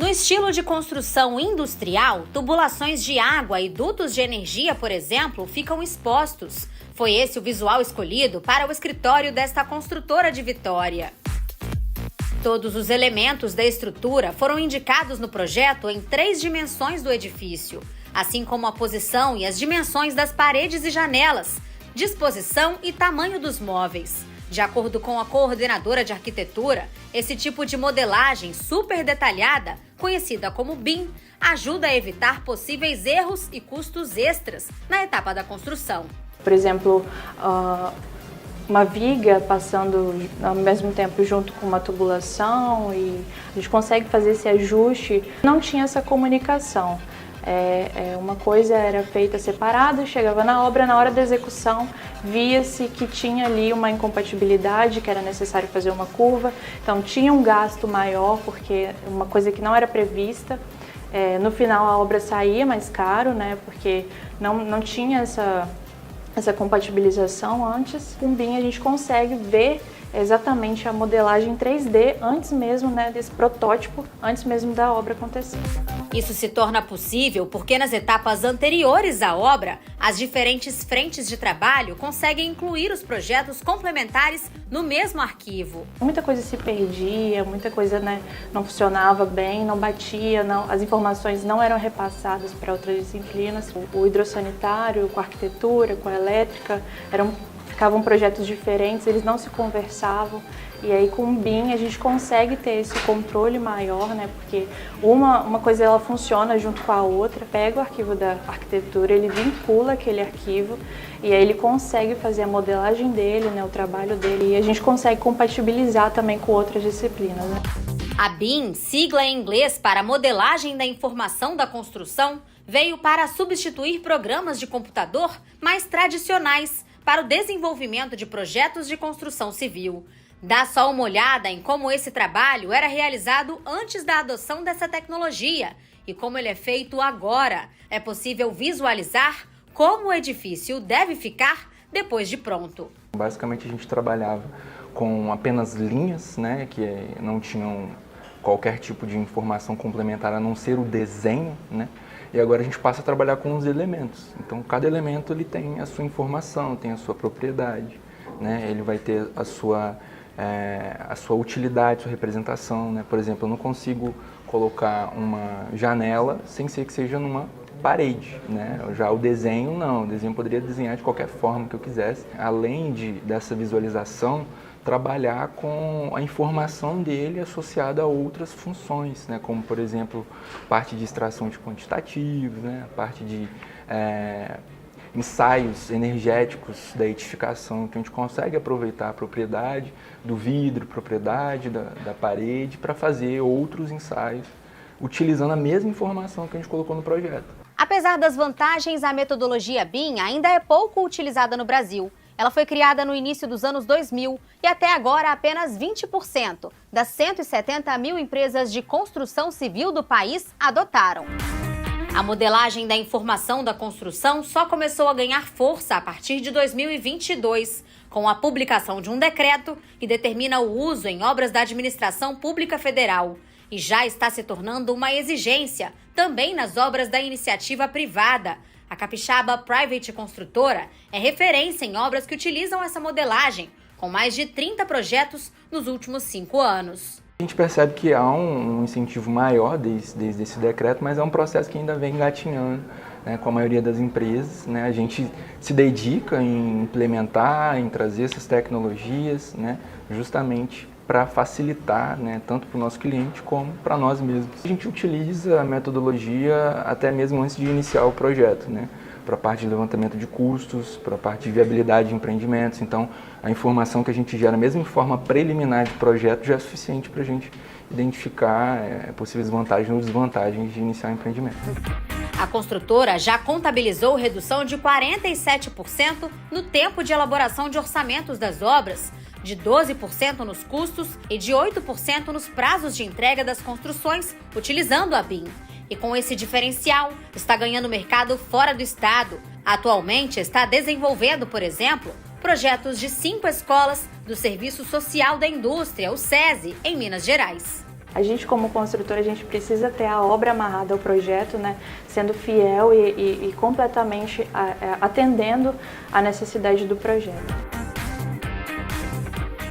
estilo de construção industrial, tubulações de água e dutos de energia, por exemplo, ficam expostos. Foi esse o visual escolhido para o escritório desta construtora de Vitória. Todos os elementos da estrutura foram indicados no projeto em 3 dimensões do edifício, assim como a posição e as dimensões das paredes e janelas, disposição e tamanho dos móveis. De acordo com a coordenadora de arquitetura, esse tipo de modelagem super detalhada, conhecida como BIM, ajuda a evitar possíveis erros e custos extras na etapa da construção. Por exemplo, uma viga passando ao mesmo tempo junto com uma tubulação e a gente consegue fazer esse ajuste. Não tinha essa comunicação. Uma coisa era feita separada, chegava na obra, na hora da execução, via-se que tinha ali uma incompatibilidade, que era necessário fazer uma curva, então tinha um gasto maior, porque uma coisa que não era prevista. No final a obra saía mais caro, né, porque não tinha essa compatibilização antes. Com o BIM a gente consegue ver exatamente a modelagem 3D antes mesmo, né, desse protótipo, antes mesmo da obra acontecer. Isso se torna possível porque nas etapas anteriores à obra, as diferentes frentes de trabalho conseguem incluir os projetos complementares no mesmo arquivo. Muita coisa se perdia, muita coisa, né, não funcionava bem, não batia, as informações não eram repassadas para outras disciplinas. O hidrossanitário, com a arquitetura, com a elétrica, ficavam projetos diferentes, eles não se conversavam. E aí com o BIM a gente consegue ter esse controle maior, né? Porque uma coisa ela funciona junto com a outra, pega o arquivo da arquitetura, ele vincula aquele arquivo e aí ele consegue fazer a modelagem dele, né? O trabalho dele, e a gente consegue compatibilizar também com outras disciplinas, né? A BIM, sigla em inglês para Modelagem da Informação da Construção, veio para substituir programas de computador mais tradicionais para o desenvolvimento de projetos de construção civil. Dá só uma olhada em como esse trabalho era realizado antes da adoção dessa tecnologia e como ele é feito agora. É possível visualizar como o edifício deve ficar depois de pronto. Basicamente a gente trabalhava com apenas linhas, né, que não tinham qualquer tipo de informação complementar a não ser o desenho, né? E agora a gente passa a trabalhar com os elementos. Então cada elemento ele tem a sua informação, tem a sua propriedade, né? Ele vai ter a sua utilidade, sua representação, né? Por exemplo, eu não consigo colocar uma janela sem ser que seja numa parede, né? Já o desenho não, o desenho poderia desenhar de qualquer forma que eu quisesse. Além dessa visualização, trabalhar com a informação dele associada a outras funções, né? Como por exemplo, parte de extração de quantitativos, né? A parte de ensaios energéticos da edificação, que a gente consegue aproveitar a propriedade do vidro, propriedade da parede, para fazer outros ensaios, utilizando a mesma informação que a gente colocou no projeto. Apesar das vantagens, a metodologia BIM ainda é pouco utilizada no Brasil. Ela foi criada no início dos anos 2000 e até agora apenas 20% das 170 mil empresas de construção civil do país adotaram. A modelagem da informação da construção só começou a ganhar força a partir de 2022, com a publicação de um decreto que determina o uso em obras da Administração Pública Federal. E já está se tornando uma exigência também nas obras da iniciativa privada. A capixaba Private Construtora é referência em obras que utilizam essa modelagem, com mais de 30 projetos nos últimos 5 anos. A gente percebe que há um incentivo maior desde esse decreto, mas é um processo que ainda vem engatinhando, né, com a maioria das empresas, né? A gente se dedica em implementar, em trazer essas tecnologias, né, justamente para facilitar, né, tanto para o nosso cliente como para nós mesmos. A gente utiliza a metodologia até mesmo antes de iniciar o projeto, né, para a parte de levantamento de custos, para a parte de viabilidade de empreendimentos. Então, a informação que a gente gera, mesmo em forma preliminar de projeto, já é suficiente para a gente identificar possíveis vantagens ou desvantagens de iniciar o empreendimento. A construtora já contabilizou redução de 47% no tempo de elaboração de orçamentos das obras, de 12% nos custos e de 8% nos prazos de entrega das construções, utilizando a BIM. E com esse diferencial, está ganhando mercado fora do estado. Atualmente está desenvolvendo, por exemplo, projetos de 5 escolas do Serviço Social da Indústria, o SESI, em Minas Gerais. A gente, como construtora, a gente precisa ter a obra amarrada ao projeto, né, sendo fiel e completamente atendendo à necessidade do projeto.